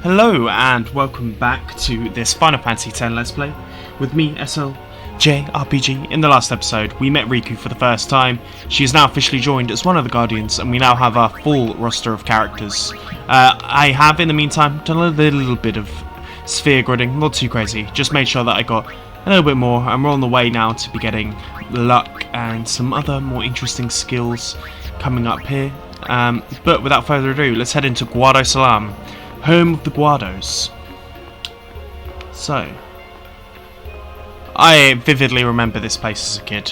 Hello and welcome back to this Final Fantasy X Let's Play with me, SL JRPG. In the last episode, we met Riku for the first time. She is now officially joined as one of the Guardians, and we now have our full roster of characters. I have, in the meantime, done a little bit of sphere gridding, not too crazy. Just made sure that I got a little bit more, and we're on the way now to be getting luck and some other more interesting skills coming up here. But without further ado, let's head into Guadosalam, home of the Guados. So, I vividly remember this place as a kid.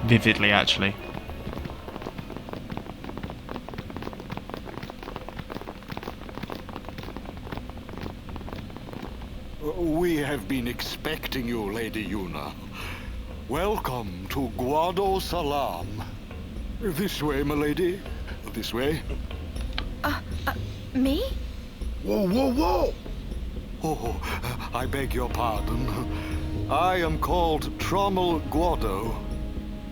Vividly, actually. We have been expecting you, Lady Yuna. Welcome to Guadosalam. This way, milady. This way. Me? Whoa, whoa, whoa! Oh, I beg your pardon. I am called Trommel Guado.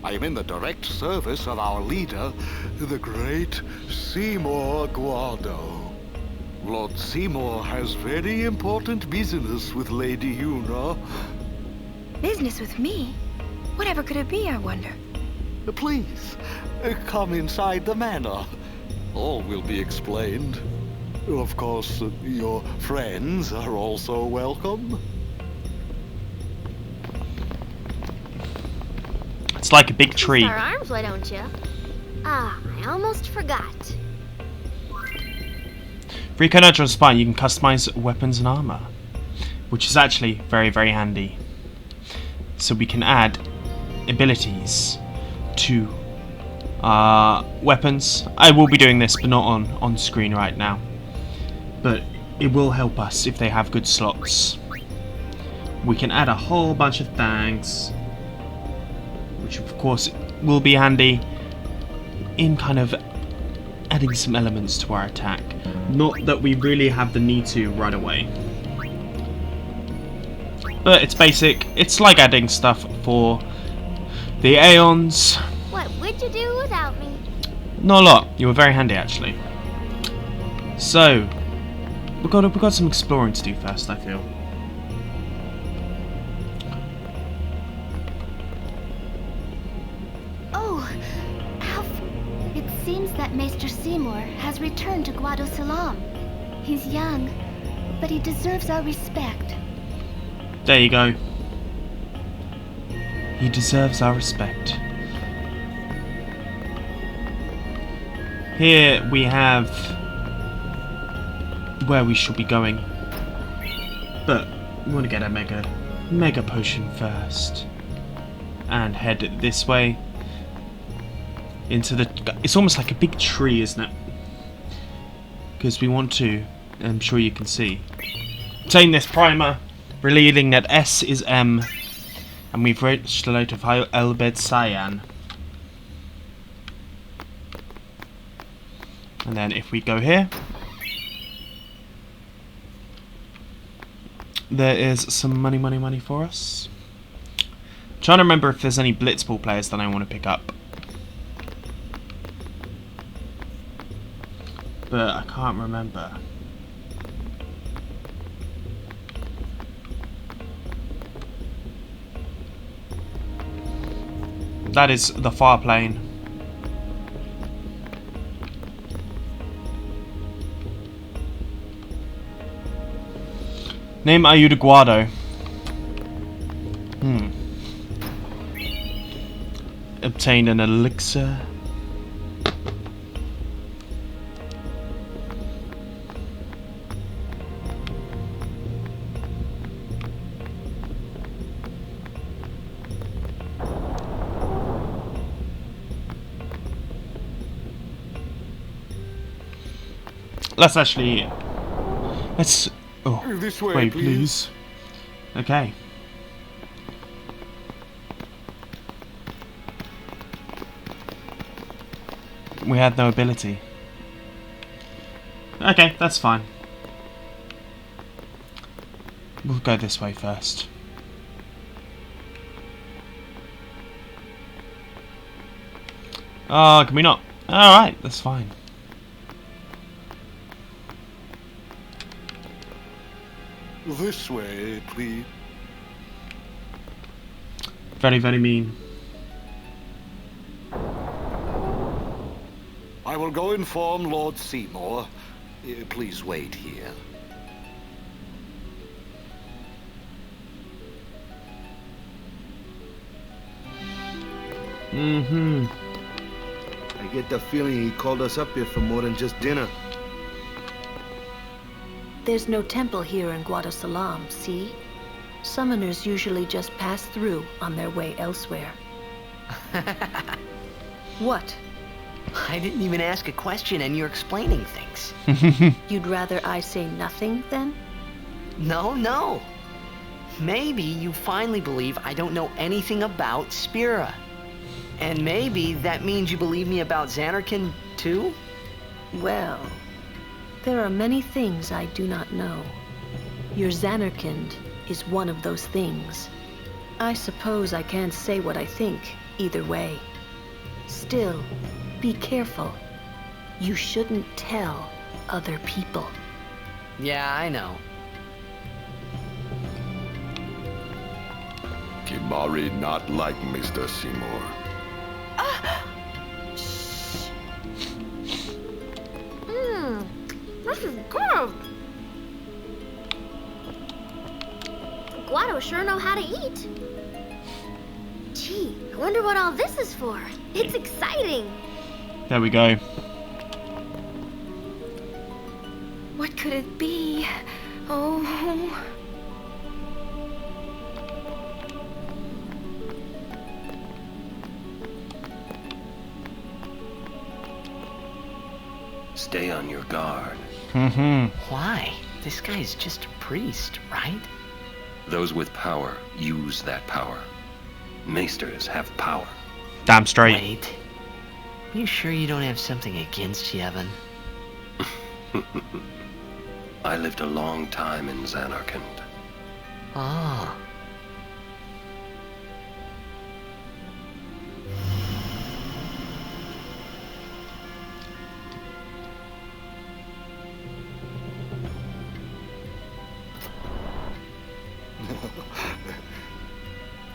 I am in the direct service of our leader, the great Seymour Guado. Lord Seymour has very important business with Lady Yuna. Business with me? Whatever could it be, I wonder? Please, come inside the manor. All will be explained. Of course, your friends are also welcome. It's like a big tree. Our arms, why don't you? Ah, I almost forgot. For your natural spine, you can customize weapons and armor, which is actually very, very handy. So we can add abilities to weapons. I will be doing this, but not on screen right now. But it will help us if they have good slots. We can add a whole bunch of things, which of course will be handy in kind of adding some elements to our attack. Not that we really have the need to right away. But it's basic. It's like adding stuff for the Aeons. What would you do without me? Not a lot. You were very handy, actually. So, we've got some exploring to do first, I feel. Oh, Alf. It seems that Maester Seymour has returned to Guadosalam. He's young, but he deserves our respect. There you go. He deserves our respect. Here we have where we should be going, but we want to get a mega potion first and head this way into the. It's almost like a big tree, isn't it? Because we want to, I'm sure you can see, obtain this primer, revealing that S is M, and we've reached the light of Elbed Cyan. And then if we go here, there is some money for us. I'm trying to remember if there's any Blitzball players that I want to pick up, but I can't remember. That is the Farplane. Name Ayuda Guado. Obtain an elixir. Let's This way, wait, please. Okay. We had no ability. Okay, that's fine. We'll go this way first. Oh, can we not? Alright, that's fine. This way, please. Very, very mean. I will go inform Lord Seymour. Please wait here. Mm-hmm. I get the feeling he called us up here for more than just dinner. There's no temple here in Guadosalam, see? Summoners usually just pass through on their way elsewhere. What? I didn't even ask a question and you're explaining things. You'd rather I say nothing, then? No. Maybe you finally believe I don't know anything about Spira. And maybe that means you believe me about Zanarkand, too? Well, there are many things I do not know. Your Zanarkand is one of those things. I suppose I can't say what I think, either way. Still, be careful. You shouldn't tell other people. Yeah, I know. Kimari not like Mr. Seymour. This is good. Guado sure know how to eat. Gee, I wonder what all this is for. It's exciting. There we go. What could it be? Oh. Stay on your guard. Mm-hmm. Why? This guy's just a priest, right? Those with power use that power. Maesters have power. Damn straight. Wait. You sure you don't have something against Yevon? I lived a long time in Zanarkand. Ah.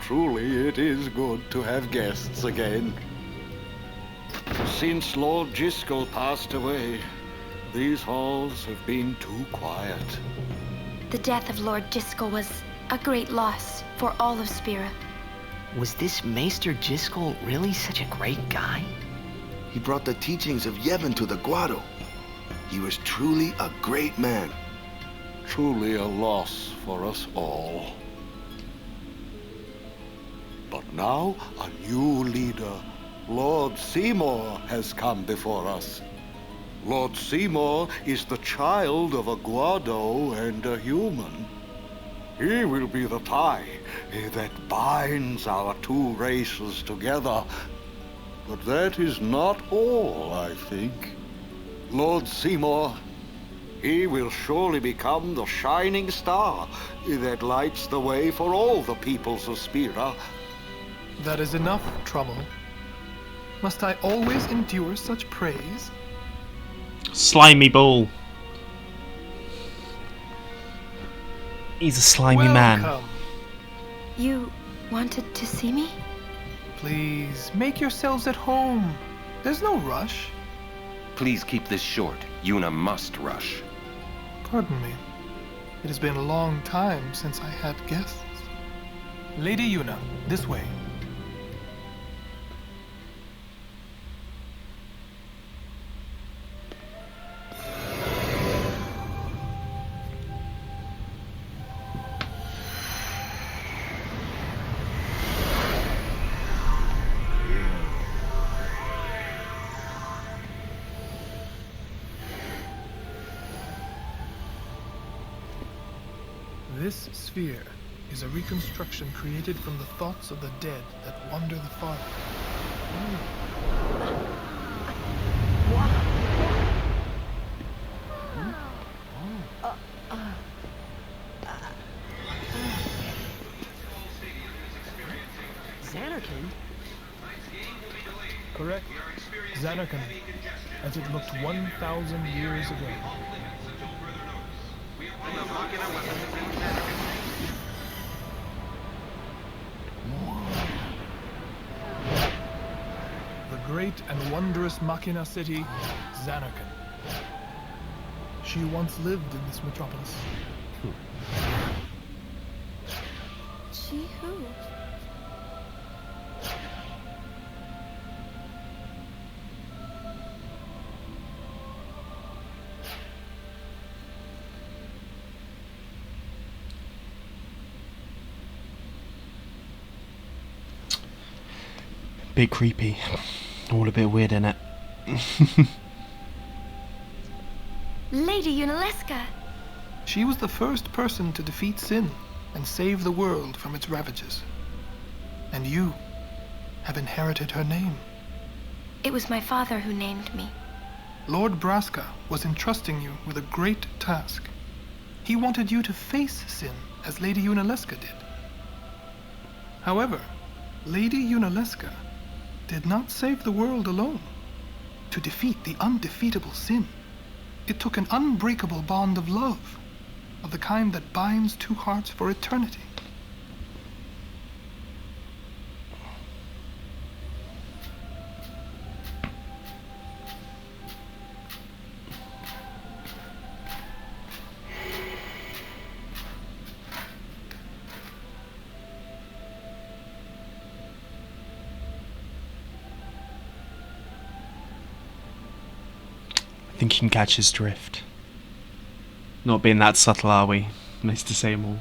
Truly, it is good to have guests again. Since Lord Driscoll passed away, these halls have been too quiet. The death of Lord Driscoll was a great loss for all of Spira. Was this Maester Driscoll really such a great guy? He brought the teachings of Yevon to the Guado. He was truly a great man. Truly a loss for us all. But now, a new leader, Lord Seymour, has come before us. Lord Seymour is the child of a Guado and a human. He will be the tie that binds our two races together. But that is not all, I think. Lord Seymour, he will surely become the shining star that lights the way for all the peoples of Spira. That is enough, Trouble. Must I always endure such praise? Slimy ball. He's a slimy man. Welcome. You wanted to see me? Please, make yourselves at home. There's no rush. Please keep this short. Yuna must rush. Pardon me. It has been a long time since I had guests. Lady Yuna, this way. This sphere is a reconstruction created from the thoughts of the dead that wander the far. Zanarkand? Correct. Zanarkand, as it looked 1,000 years ago. great and wondrous Machina city, Zanarkand. She once lived in this metropolis. She who? Bit creepy. All a bit weird, innit? Lady Yunalesca. She was the first person to defeat sin and save the world from its ravages. And you have inherited her name. It was my father who named me. Lord Braska was entrusting you with a great task. He wanted you to face sin as Lady Yunalesca did. However, Lady Yunalesca did not save the world alone. To defeat the undefeatable sin, it took an unbreakable bond of love, of the kind that binds two hearts for eternity. I think you can catch his drift. Not being that subtle, are we, Mr. Seymour?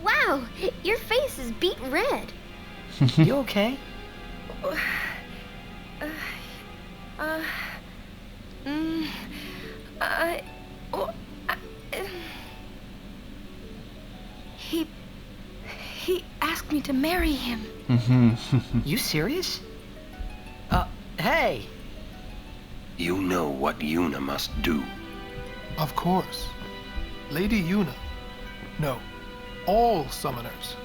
Wow, your face is beet red. You okay? He asked me to marry him. You serious? Hey! You know what Yuna must do. Of course. Lady Yuna. No, all summoners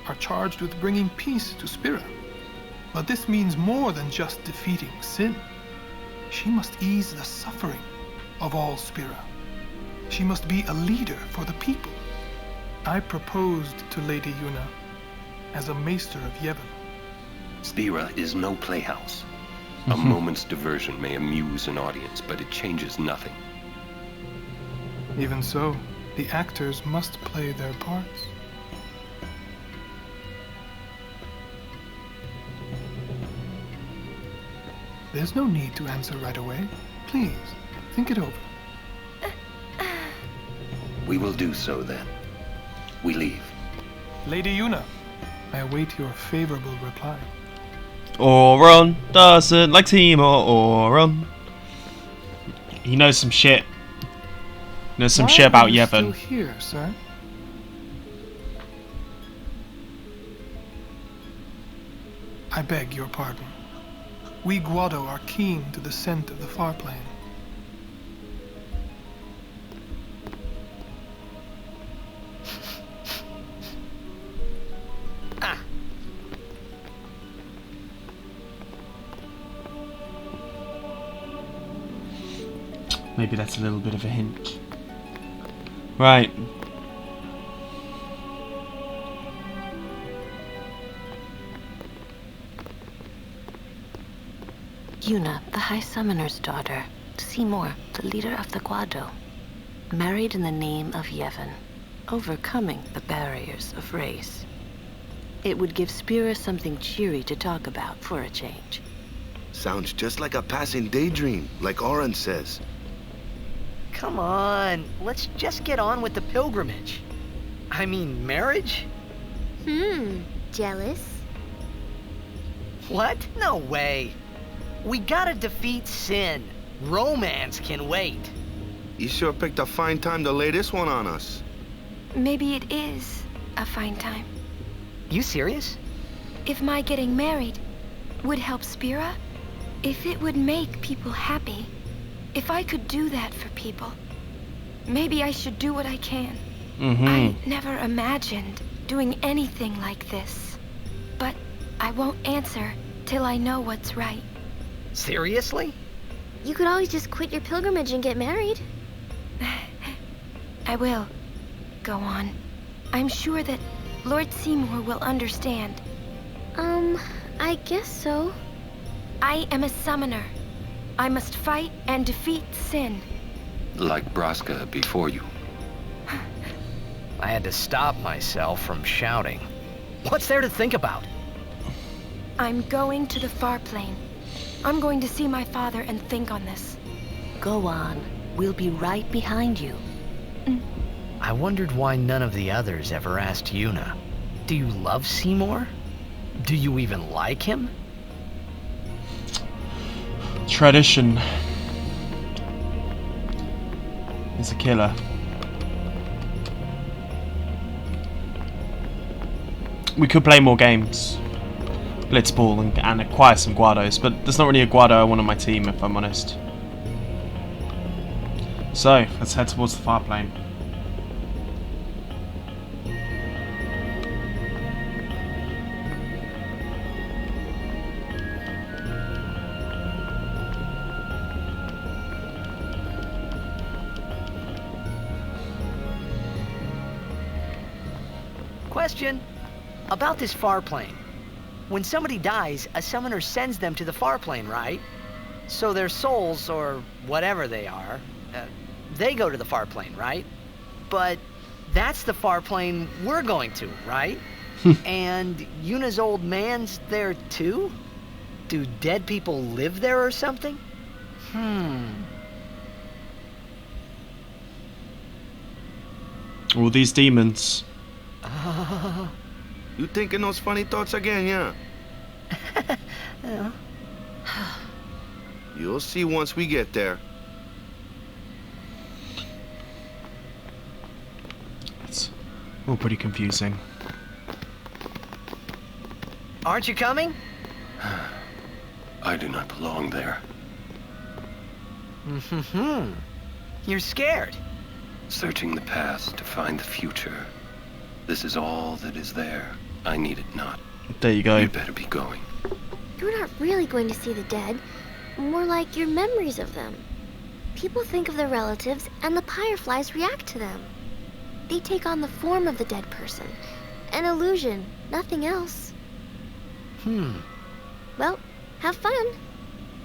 are charged with bringing peace to Spira. But this means more than just defeating sin. She must ease the suffering of all Spira. She must be a leader for the people. I proposed to Lady Yuna as a maester of Yevon. Spira is no playhouse. A moment's diversion may amuse an audience, but it changes nothing. Even so, the actors must play their parts. There's no need to answer right away. Please, think it over. We will do so then. We leave. Lady Yuna, I await your favorable reply. Auron doesn't like Seymour. Auron. He knows some shit. Knows some shit about Yevon. Still here, sir? I beg your pardon. We Guado are keen to the scent of the Farplane. Maybe that's a little bit of a hint. Right. Yuna, the High Summoner's daughter. Seymour, the leader of the Guado. Married in the name of Yevon. overcoming the barriers of race. It would give Spira something cheery to talk about for a change. Sounds just like a passing daydream, like Auron says. Come on, let's just get on with the pilgrimage. I mean, marriage? Jealous? What? No way. We gotta defeat sin. Romance can wait. You sure picked a fine time to lay this one on us. Maybe it is a fine time. You serious? If my getting married would help Spira, if it would make people happy, if I could do that for people, maybe I should do what I can. I never imagined doing anything like this, but I won't answer till I know what's right. Seriously? You could always just quit your pilgrimage and get married. I will. Go on. I'm sure that Lord Seymour will understand. I guess so. I am a summoner. I must fight and defeat sin. Like Braska before you. I had to stop myself from shouting. What's there to think about? I'm going to the Farplane. I'm going to see my father and think on this. Go on. We'll be right behind you. I wondered why none of the others ever asked Yuna. Do you love Seymour? Do you even like him? Tradition is a killer. We could play more games, Blitzball, and acquire some Guados, but there's not really a Guado I want on my team, if I'm honest. So, let's head towards the Farplane. Question about this Farplane. When somebody dies, a summoner sends them to the Farplane, right? So their souls, or whatever they are, they go to the Farplane, right? But that's the Farplane we're going to, right? And Yuna's old man's there too? Do dead people live there or something? All these demons. You thinking those funny thoughts again, yeah? You'll see once we get there. It's all pretty confusing. Aren't you coming? I do not belong there. You're scared. Searching the past to find the future. This is all that is there. I need it not. There you go. You better be going. You're not really going to see the dead. More like your memories of them. People think of their relatives, and the Fireflies react to them. They take on the form of the dead person. An illusion, nothing else. Well, have fun.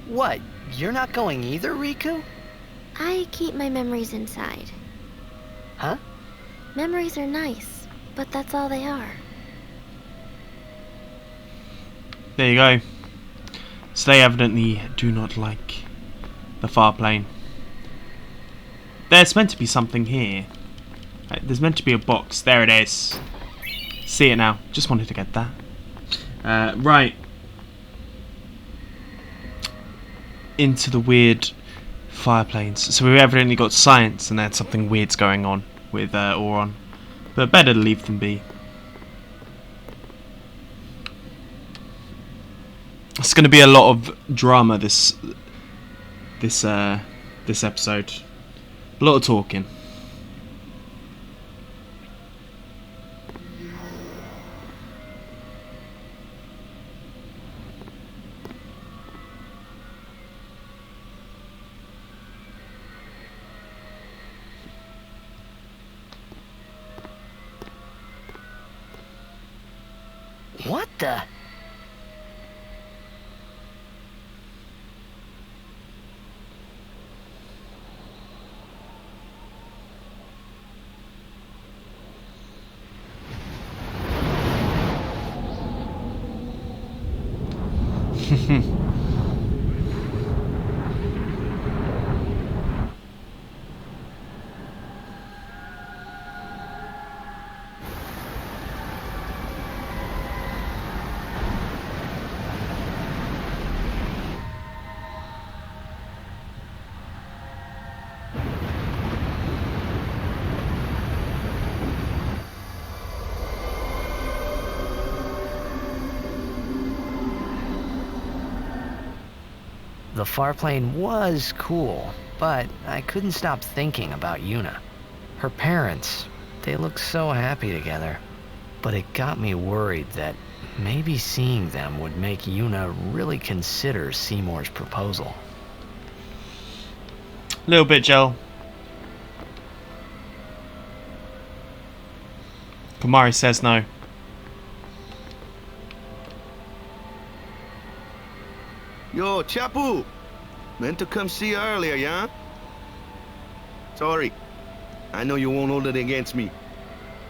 What? You're not going either, Riku? I keep my memories inside. Huh? Memories are nice, but that's all they are. There you go. So they evidently do not like the Farplane. There's meant to be something here. There's meant to be a box. There it is. See it now. Just wanted to get that. Right. Into the weird Fireplanes. So we've evidently got science and there's something weird's going on with Auron. But better to leave them be. It's going to be a lot of drama this episode. A lot of talking. What the? The Farplane was cool, but I couldn't stop thinking about Yuna. Her parents, they looked so happy together. But it got me worried that maybe seeing them would make Yuna really consider Seymour's proposal. A little bit, Joel. Kamari says no. Yo, Chapu! Meant to come see you earlier, yeah? Sorry. I know you won't hold it against me.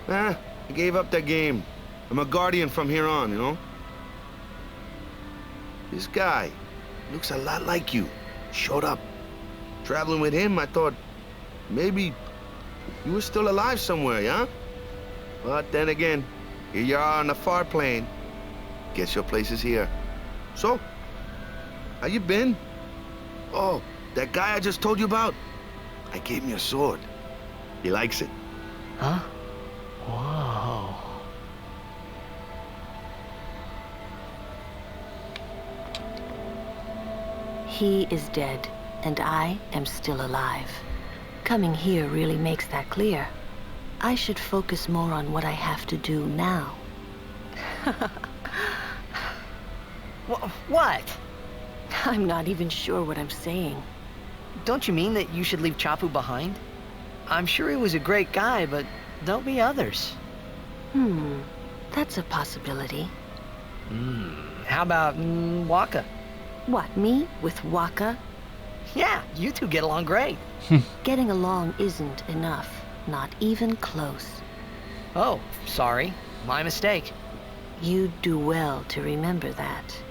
I gave up that game. I'm a guardian from here on, you know? This guy looks a lot like you. Showed up. Traveling with him, I thought maybe you were still alive somewhere, yeah? But then again, here you are on the Farplane. Guess your place is here. So, how you been? Oh, that guy I just told you about? I gave him your sword. He likes it. Huh? Whoa. He is dead, and I am still alive. Coming here really makes that clear. I should focus more on what I have to do now. What? I'm not even sure what I'm saying. Don't you mean that you should leave Chapu behind? I'm sure he was a great guy, but there'll be others. That's a possibility. How about Waka? What, me with Waka? Yeah, you two get along great. Getting along isn't enough. Not even close. Oh, sorry. My mistake. You'd do well to remember that.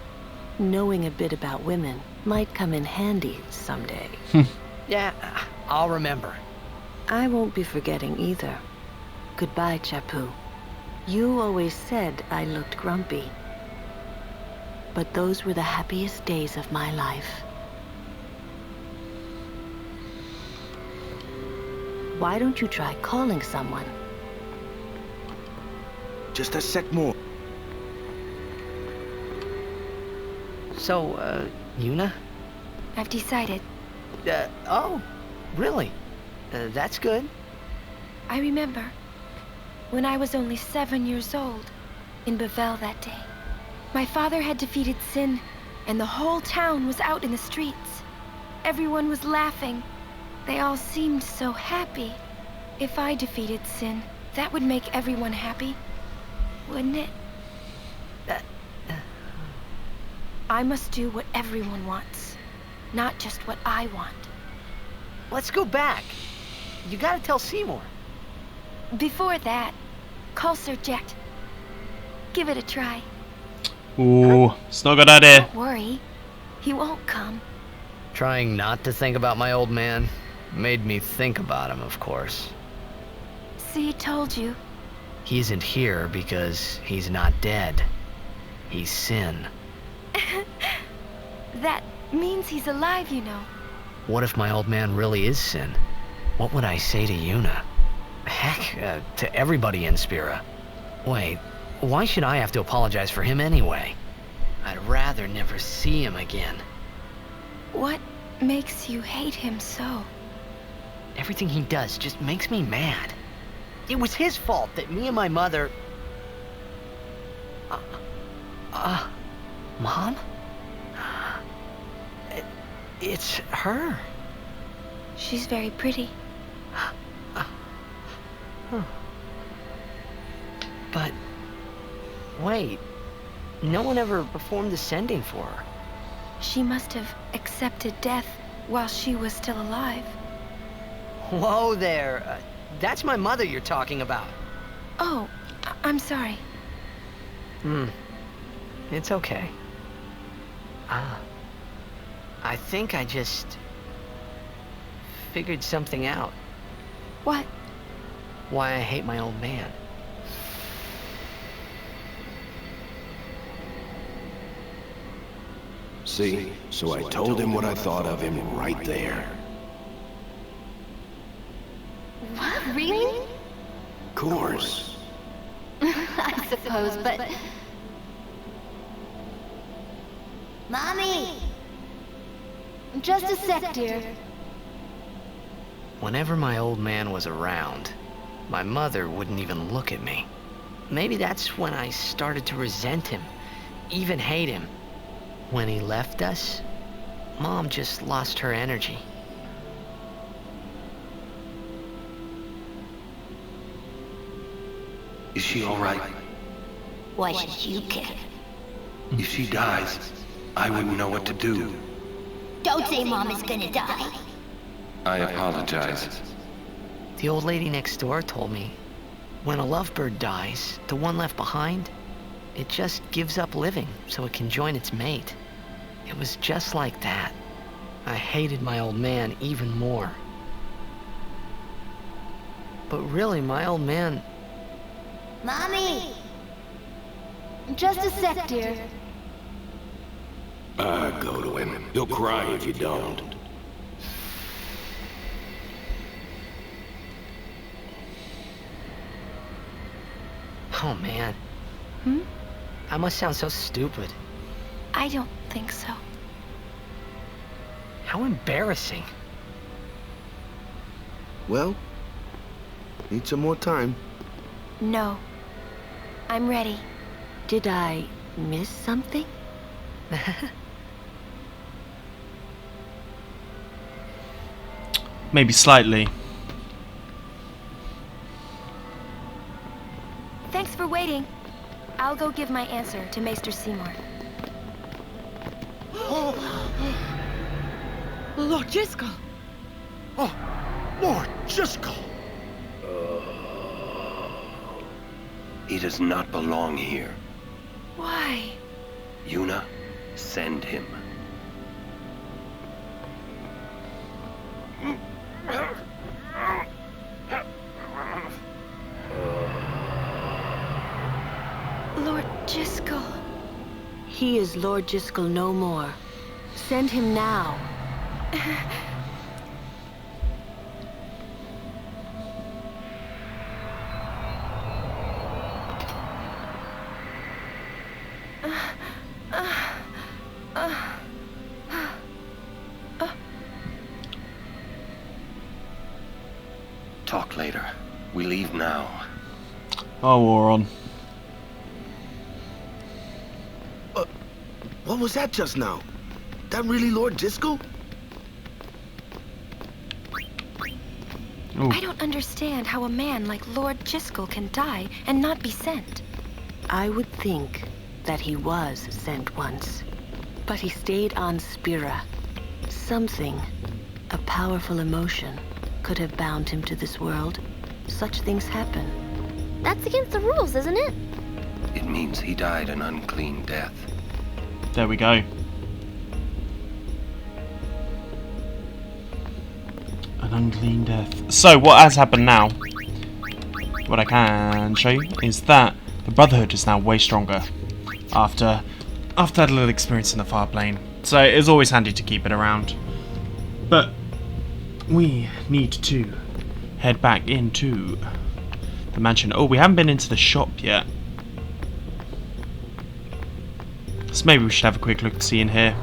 Knowing a bit about women might come in handy someday. Yeah, I'll remember. I won't be forgetting either. Goodbye, Chapu. You always said I looked grumpy. But those were the happiest days of my life. Why don't you try calling someone? Just a sec more. So, Yuna? I've decided. Oh, really? That's good. I remember when I was only 7 years old in Bhed that day. My father had defeated Sin, and the whole town was out in the streets. Everyone was laughing. They all seemed so happy. If I defeated Sin, that would make everyone happy, wouldn't it? I must do what everyone wants, not just what I want. Let's go back. You gotta tell Seymour. Before that, call Sir Jecht. Give it a try. Ooh, it's not a good idea. Don't worry, he won't come. Trying not to think about my old man made me think about him, of course. See, told you. He isn't here because he's not dead. He's Sin. That means he's alive, you know. What if my old man really is Sin? What would I say to Yuna? Heck, to everybody in Spira. Wait, why should I have to apologize for him anyway? I'd rather never see him again. What makes you hate him so? Everything he does just makes me mad. It was his fault that me and my mother... Mom? It's her. She's very pretty. But... wait. No one ever performed the sending for her. She must have accepted death while she was still alive. Whoa there. That's my mother you're talking about. Oh, I'm sorry. It's okay. I think I just figured something out. What? Why I hate my old man. See? So I told him what I thought of him right there. What? Really? Of course. I suppose, but... Mommy! Just a sec, dear. Whenever my old man was around, my mother wouldn't even look at me. Maybe that's when I started to resent him, even hate him. When he left us, Mom just lost her energy. Is she all right? Why should you care? If she dies, I wouldn't know what to do. Don't say Mom is gonna die. I apologize. The old lady next door told me, when a lovebird dies, the one left behind, it just gives up living so it can join its mate. It was just like that. I hated my old man even more. But really, my old man... Mommy! Just a sec, dear. Go to him. He'll cry if you don't. Oh, man. Hmm? I must sound so stupid. I don't think so. How embarrassing. Well, need some more time. No. I'm ready. Did I miss something? Maybe slightly. Thanks for waiting. I'll go give my answer to Maester Seymour. Lord Jiskel! Oh, Lord Jiskel! He does not belong here. Why? Yuna, send him. Lord Jiskel. He is Lord Jiskel no more. Send him now. Talk later. We leave now. Oh, Auron. What was that just now? That really Lord Jiskel? Ooh. I don't understand how a man like Lord Jiskel can die and not be sent. I would think that he was sent once, but he stayed on Spira. Something, a powerful emotion, could have bound him to this world. Such things happen. That's against the rules, isn't it? It means he died an unclean death. There we go. An unclean death. So what has happened now, what I can show you, is that the Brotherhood is now way stronger after that little experience in the Farplane. So it is always handy to keep it around. But we need to head back into the mansion. Oh, we haven't been into the shop yet. So maybe we should have a quick look to see in here.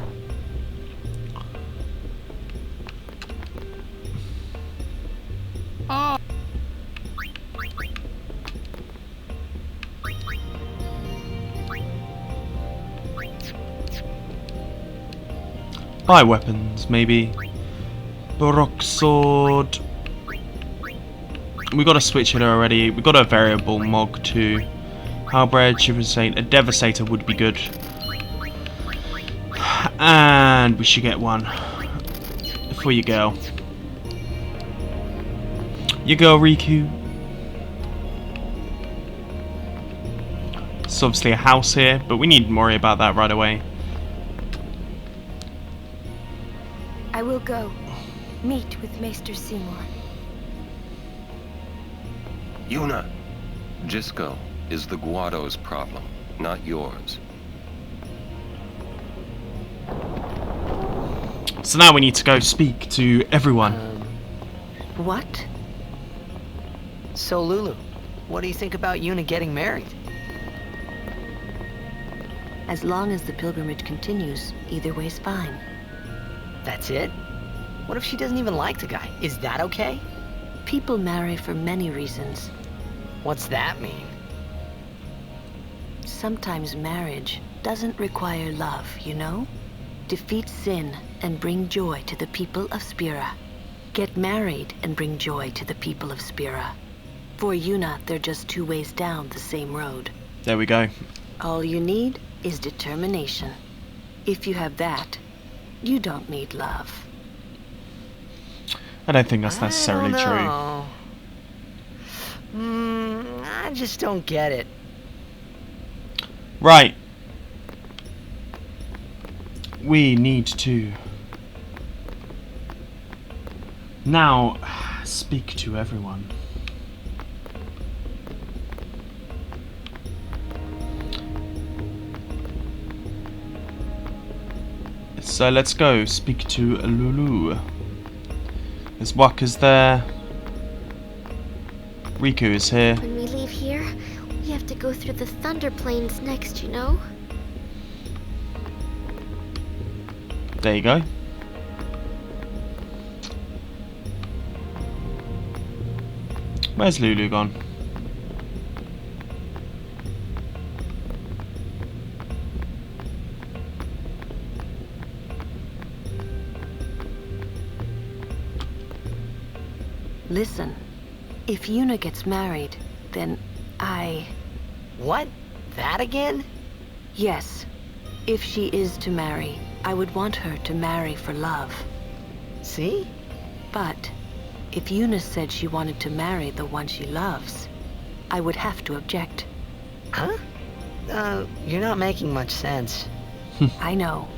Buy weapons, maybe. Baroque sword. We got a switch hitter already. We got a variable mog too. Halberd, a devastator would be good. And we should get one for your girl. Your girl Riku. It's obviously a house here, but we needn't worry about that right away. I will go. Meet with Maester Seymour. Yuna, Jisco is the Guado's problem, not yours. So now we need to go speak to everyone. What? So Lulu, what do you think about Yuna getting married? As long as the pilgrimage continues, either way's fine. That's it? What if she doesn't even like the guy? Is that okay? People marry for many reasons. What's that mean? Sometimes marriage doesn't require love, you know? Defeat sin and bring joy to the people of Spira. Get married and bring joy to the people of Spira. For Yuna, they're just two ways down the same road. There we go. All you need is determination. If you have that, you don't need love. I don't think that's necessarily true. I just don't get it. Right. We need to now speak to everyone. So let's go speak to Lulu. There's Waka's there. Riku is here. When we leave here, we have to go through the Thunder Plains next, you know? There you go. Where's Lulu gone? Listen, if Yuna gets married, then What? That again? Yes. If she is to marry, I would want her to marry for love. See? But if Yuna said she wanted to marry the one she loves, I would have to object. Huh? You're not making much sense. I know.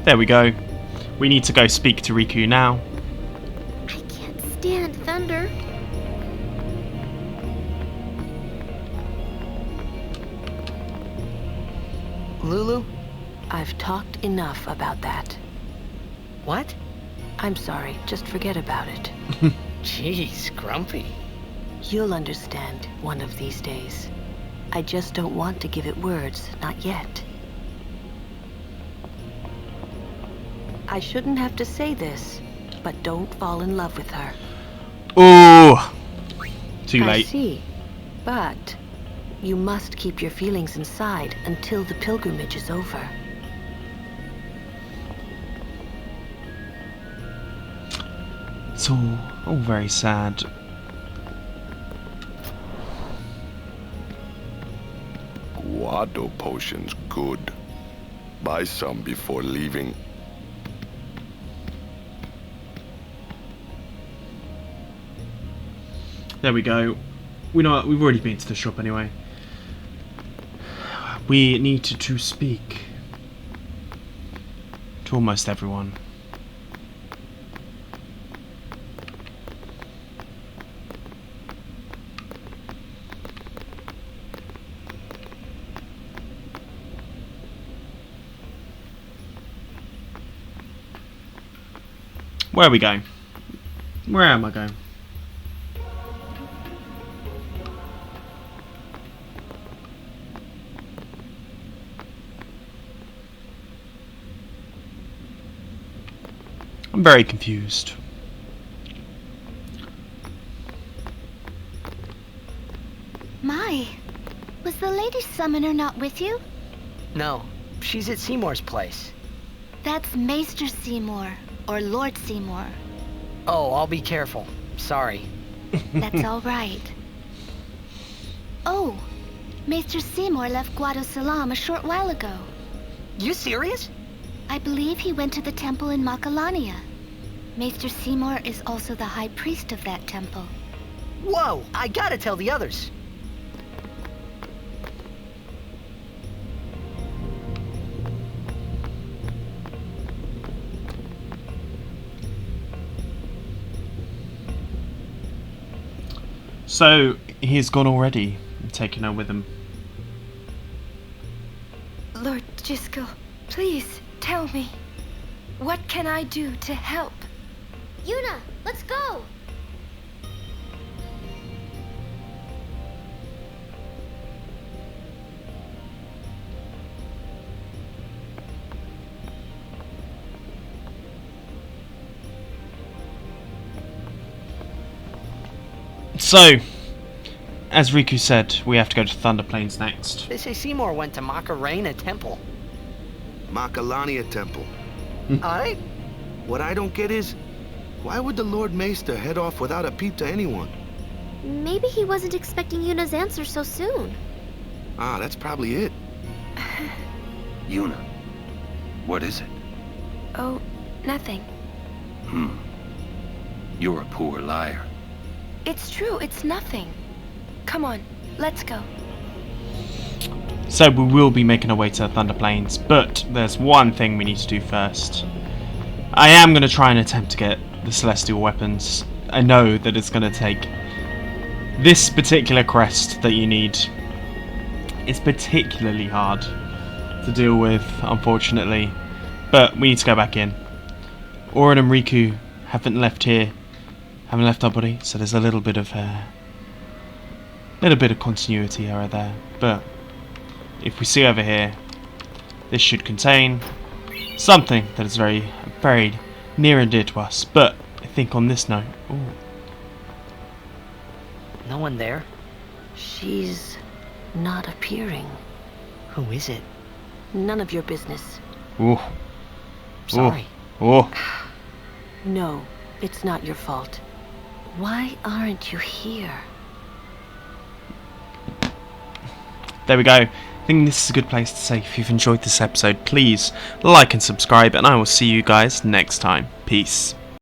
There we go. We need to go speak to Riku now. I can't stand thunder. Lulu? I've talked enough about that. What? I'm sorry, just forget about it. Jeez, grumpy. You'll understand one of these days. I just don't want to give it words, not yet. I shouldn't have to say this, but don't fall in love with her. Oh, too late. I see, but you must keep your feelings inside until the pilgrimage is over. It's all very sad. Guado potions good. Buy some before leaving. There we go. We know we've already been to the shop anyway. We need to speak to almost everyone. Where are we going? Where am I going? I'm very confused. My, was the Lady Summoner not with you? No, she's at Seymour's place. That's Maester Seymour, or Lord Seymour. Oh, I'll be careful. Sorry. That's all right. Oh, Maester Seymour left Guadosalam a short while ago. You serious? I believe he went to the temple in Macalania. Maester Seymour is also the high priest of that temple. Whoa, I gotta tell the others. So he's gone already, taking her with him. Lord Jiskel, please tell me. What can I do to help? Yuna, let's go! So, as Riku said, we have to go to Thunder Plains next. They say Seymour went to Macarena Temple. Makalania Temple. Alright? What I don't get is, why would the Lord Maester head off without a peep to anyone? Maybe he wasn't expecting Yuna's answer so soon. Ah, that's probably it. Yuna, what is it? Oh, nothing. You're a poor liar. It's true, it's nothing. Come on, let's go. So we will be making our way to Thunder Plains, but there's one thing we need to do first. I am going to try and attempt to get the Celestial Weapons. I know that it's going to take this particular crest that you need. It's particularly hard to deal with, unfortunately, but we need to go back in. Auron and Riku haven't left here, haven't left our body, so there's a little bit of continuity error there. But if we see over here, this should contain something that is very, very near and dear to us. But I think on this note, ooh. No one there? She's not appearing. Who is it? None of your business. Ooh. Sorry. Ooh. No, it's not your fault. Why aren't you here? There we go. I think this is a good place to say if you've enjoyed this episode, please like and subscribe, and I will see you guys next time. Peace.